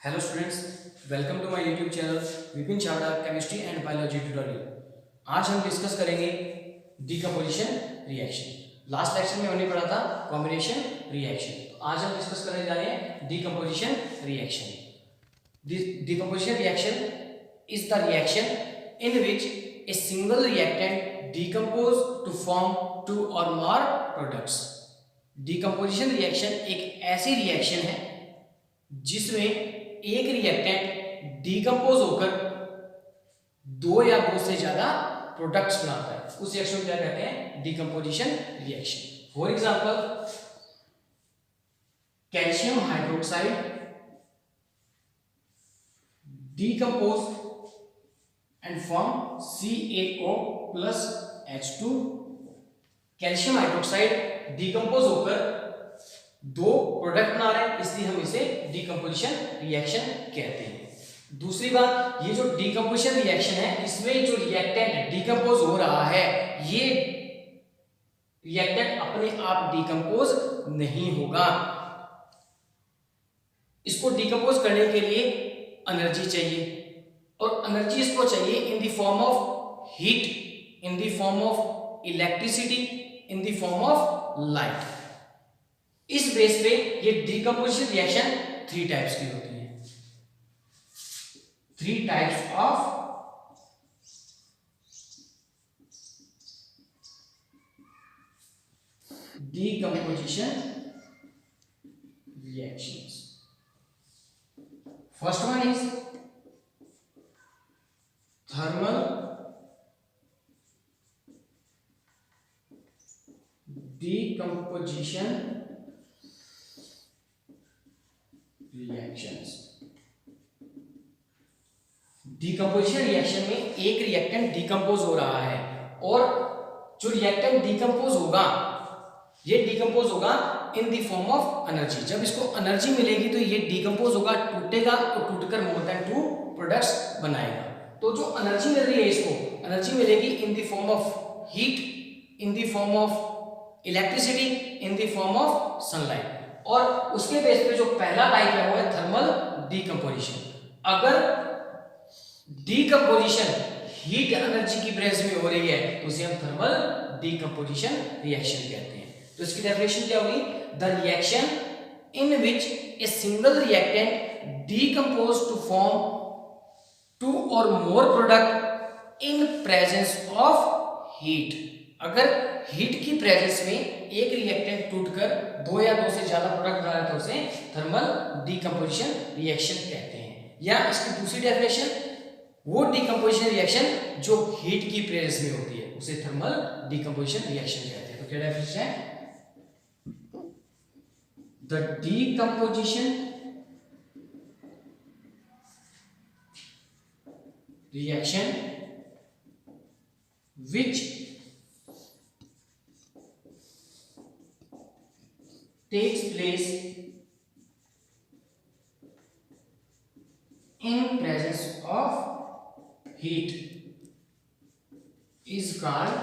Hello students, welcome to my YouTube channel Vipin Chavda chemistry and biology tutorial. आज हम discuss करेंगे decomposition reaction. Last lecture में हमने पढ़ा था कॉम्बिनेशन रिएक्शन, तो आज हम डिस्कस करने जा रहे हैं decomposition reaction. Decomposition reaction is the reaction in which a single reactant decompose to form two or more products. Decomposition reaction एक ऐसी रिएक्शन है जिसमें एक रिएक्टेंट डीकम्पोज होकर दो या दो से ज्यादा प्रोडक्ट्स बनाता है। उस रिएक्शन को क्या कहते हैं? Decomposition reaction. For example, calcium hydroxide decompose and form CaO plus H2। Calcium hydroxide decompose होकर दो प्रोडक्ट बना रहे हैं, इसलिए हम इसे डीकम्पोजिशन रिएक्शन कहते हैं। दूसरी बात, ये जो डीकम्पोजिशन रिएक्शन है, इसमें जो रिएक्टेंट डीकम्पोज हो रहा है, ये रिएक्टेंट अपने आप डीकम्पोज नहीं होगा। इसको डीकम्पोज करने के लिए एनर्जी चाहिए, और एनर्जी इसको चाहिए in the form of heat, in the form of electricity, in the form of light. इस बेस पे ये डीकम्पोजिशन रिएक्शन थ्री टाइप्स की होती है। Three types of decomposition reactions. First one is thermal decomposition reactions. Decomposition reaction में एक reactant decompose हो रहा है, और जो रिएक्टेंट डीकम्पोज होगा, ये डीकम्पोज होगा in the form of energy. जब इसको एनर्जी मिलेगी तो ये डीकम्पोज होगा, टूटेगा, और टूटकर मोर देन टू प्रोडक्ट्स बनाएगा। तो जो एनर्जी मिल रही है, इसको एनर्जी मिलेगी in the form of heat, in the form of electricity, in the form of sunlight. और उसके बेस पे जो पहला टाइप है वो है थर्मल डीकम्पोजिशन। अगर डीकम्पोजिशन हीट एनर्जी की प्रेजेंस में हो रही है तो उसे हम थर्मल डीकम्पोजिशन रिएक्शन कहते हैं। तो इसकी डेफिनेशन क्या होगी? The reaction in which a single reactant decompose to form two or more product in presence of heat. अगर हीट की प्रेजेंस में एक रिएक्टेंट टूटकर दो या दो से ज्यादा प्रोडक्ट बना रहे तो उसे थर्मल डीकम्पोजिशन रिएक्शन कहते हैं। या इसकी दूसरी डेफिनेशन, वो डीकम्पोजिशन रिएक्शन जो हीट की प्रेजेंस में होती है उसे थर्मल डीकम्पोजिशन रिएक्शन कहते हैं। तो क्या डेफिनेशन है? The decomposition reaction which takes place in presence of heat is called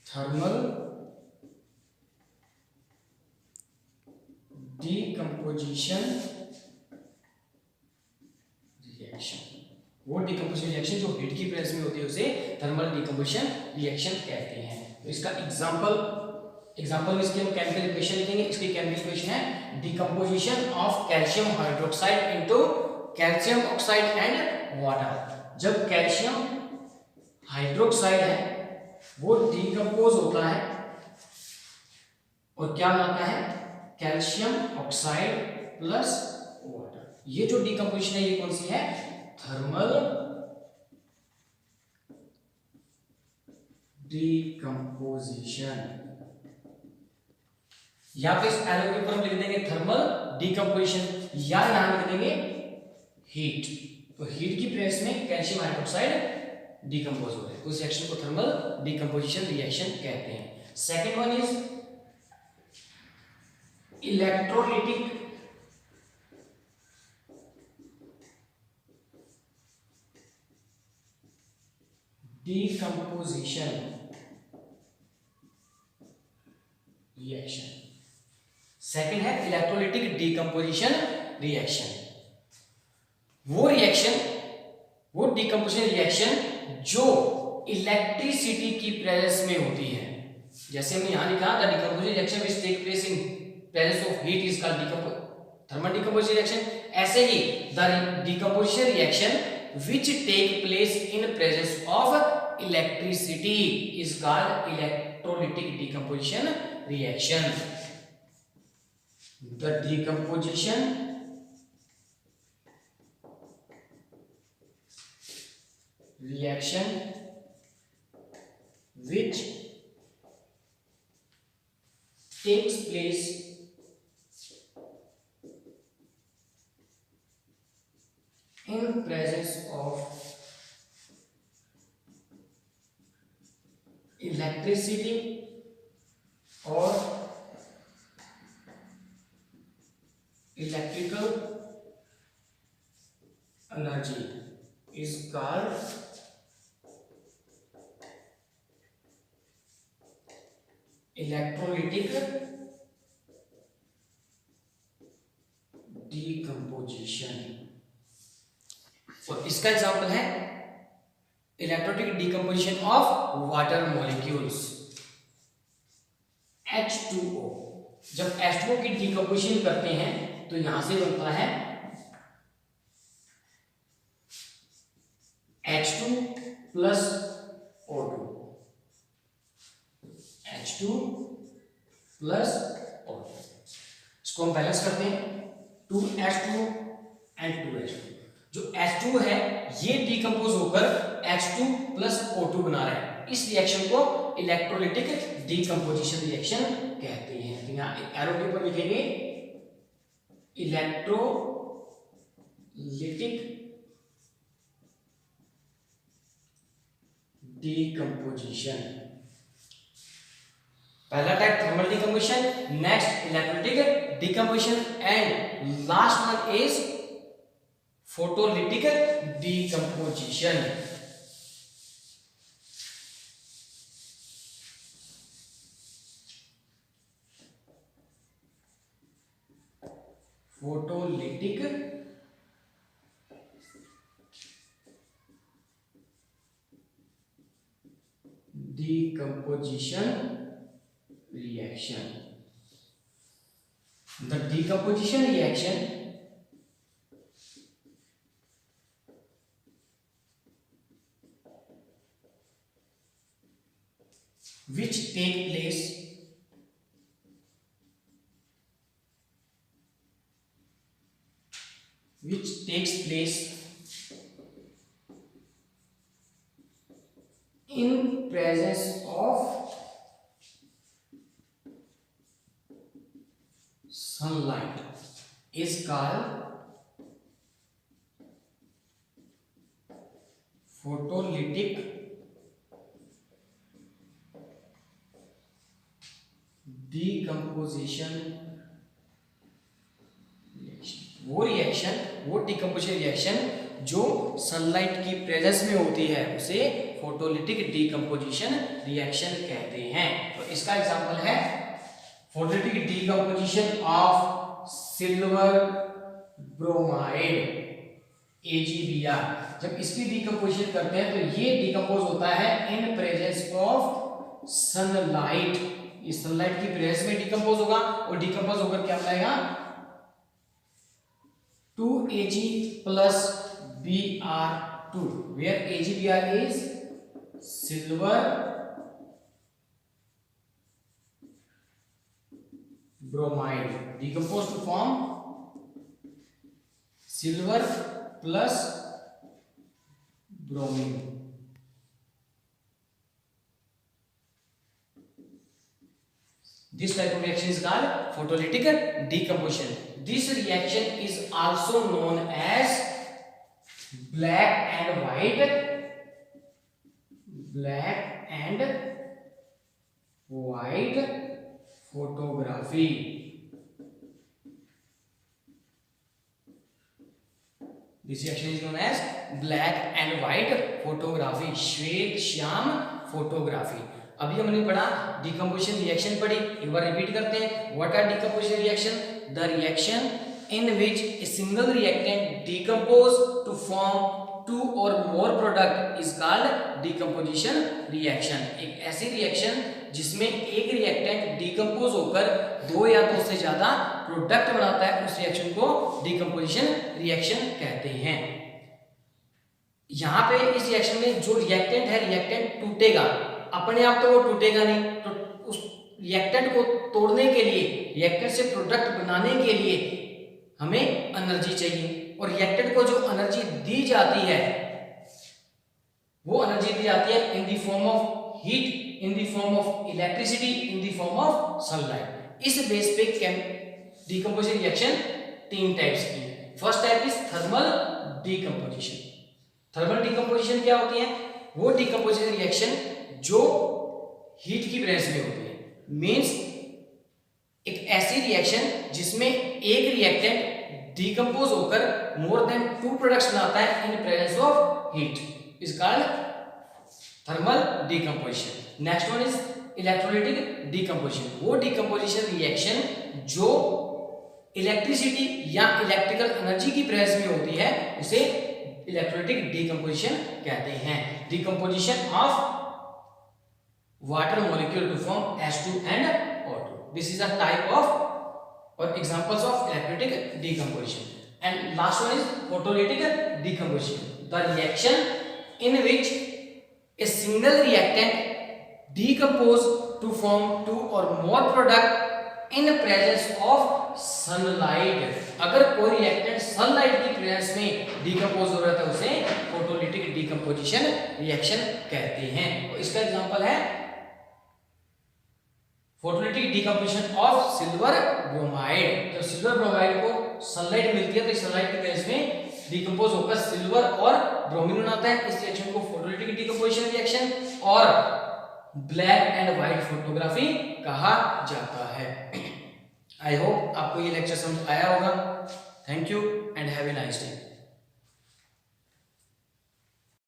thermal decomposition reaction. वो डीकम्पोजिशन रिएक्शन जो हीट की प्रेजेंस में होती है उसे थर्मल डीकम्पोजिशन रिएक्शन कहते हैं। तो इसका एग्जांपल में इसकी हम केमिकल इक्वेशन लिखेंगे। इसकी केमिकल इक्वेशन है decomposition of calcium hydroxide into calcium oxide and water. जब कैल्शियम हाइड्रोक्साइड है वो डीकम्पोज होता है और क्या बनाता है? Calcium oxide plus water. ये जो डीकम्पोजिशन है ये कौन सी है? Thermal decomposition. या तो इस एरो के ऊपर हम लिख देंगे थर्मल डीकम्पोजिशन, या यहां लिख देंगे हीट। तो हीट की प्रेजेंस में कैल्शियम हाइड्रोक्साइड डीकम्पोज हो रहा है, उस रिएक्शन को थर्मल डीकम्पोजिशन रिएक्शन कहते हैं। Second one is electrolytic decomposition reaction। Second है इलेक्ट्रोलिटिक डीकंपोजिशन रिएक्शन। वो रिएक्शन, वो डीकंपोजिशन रिएक्शन जो इलेक्ट्रिसिटी की प्रेजेंस में होती है। जैसे हमने यहां लिखा the decomposition reaction which take place in presence of heat is called thermal decomposition reaction. ऐसे ही the decomposition reaction which take place in presence of electricity is called electrolytic decomposition reaction. The decomposition reaction which takes place in presence of electricity or electrical energy is called electrolytic decomposition. और इसका example है electrolytic decomposition of water molecules H2O। जब H2O की decomposition करते हैं तो यहां से बनता है H2 plus O2, H2 plus O2। इसको हम बैलेंस करते हैं 2H2 एंड 2H2। जो H2 है ये डिकम्पोज होकर H2 प्लस O2 बना रहा है। इस रिएक्शन को इलेक्ट्रोलिटिक डिकम्पोजिशन रिएक्शन कहते हैं। तो यहाँ एरो के ऊपर लिखेंगे इलेक्ट्रोलिटिक डिकम्पोजिशन। पहला type thermal decomposition, next electrolytic decomposition and last one is photolytic decomposition. Photolytic decomposition reaction. The decomposition reaction which takes place in presence of sunlight is called photolytic decomposition reaction। वो reaction, वो decomposition reaction जो sunlight की presence में होती है उसे photolytic decomposition reaction कहते हैं। तो इसका एग्जांपल है photolytic decomposition of silver bromide AgBr। जब इसकी डिकम्पोजिशन करते हैं तो ये डिकम्पोज होता है इन प्रेजेंस ऑफ सनलाइट। इस सनलाइट की प्रेजेंस में डिकम्पोज होगा और डिकम्पोज होकर क्या बनाएगा 2Ag plus Br2 where AgBr is silver bromide decomposed to form silver plus bromine। This type of reaction is called photolytic decomposition. This reaction is also known as black and white photography। This reaction is known as black and white photography, श्वेत Shyam photography. अभी हमने पढ़ा decomposition reaction पढ़ी, एक बार repeat करते हैं। What are decomposition reaction? The reaction in which a single reactant decompose to form 2 or more product is called decomposition reaction। एक ऐसी रिएक्शन जिसमें एक रिएक्टेंट डिकम्पोज होकर 2 या 2 से ज्यादा प्रोडक्ट बनाता है, उस रिएक्शन को डिकम्पोजिशन रिएक्शन कहते हैं। यहाँ पे इस रिएक्शन में जो रिएक्टेंट है, रिएक्टेंट टूटेगा, अपने आप तो वो टूटेगा नहीं, तो उस रिएक्टेंट को तोड़ने के लिए, रिएक्टेंट से प्रोडक्ट बनाने के लिए हमें एनर्जी चाहिए, और रिएक्टेंट को जो एनर्जी दी जाती है वो एनर्जी दी जाती है in the form of heat, in the form of electricity, in the form of sunlight. इस बेस पे डिकम्पोजिशन रिएक्शन 3 टाइप्स की है। First type is thermal decomposition. Thermal decomposition क्या होती है? वो डिकम्पोजिशन रिएक्शन जो हीट की प्रेजेंस में होती है। मींस एक ऐसी रिएक्शन जिसमें एक रिएक्टेंट डिकम्पोज होकर मोर देन 2 प्रोडक्ट्स बनाता है in presence of heat, is called thermal decomposition. Next one is electrolytic decomposition. वो डिकम्पोजिशन रिएक्शन जो इलेक्ट्रिसिटी या इलेक्ट्रिकल एनर्जी की प्रेजेंस में होती है उसे इलेक्ट्रोलाइटिक डिकम्पोजिशन कहते हैं। Decomposition of water molecule to form H2 and O2। This is a type of or examples of electrolytic decomposition. And last one is photolytic decomposition, the reaction in which a single reactant decompose to form 2 or more product in presence of sunlight। अगर कोई reactant sunlight की presence में decompose हो रहा था उसे photolytic decomposition reaction कहते हैं। तो इसका एग्जांपल है photolytic decomposition of silver bromide. जब सिल्वर ब्रोमाइड को सनलाइट मिलती है तो सनलाइट की प्रेजेंस में डिकम्पोज होकर सिल्वर और ब्रोमीन बनाता है। इस रिएक्शन को फोटोलिटिक डिकम्पोजिशन रिएक्शन और ब्लैक एंड व्हाइट फोटोग्राफी कहा जाता है। आई होप आपको ये लेक्चर समझ आया होगा। Thank you and have a nice day.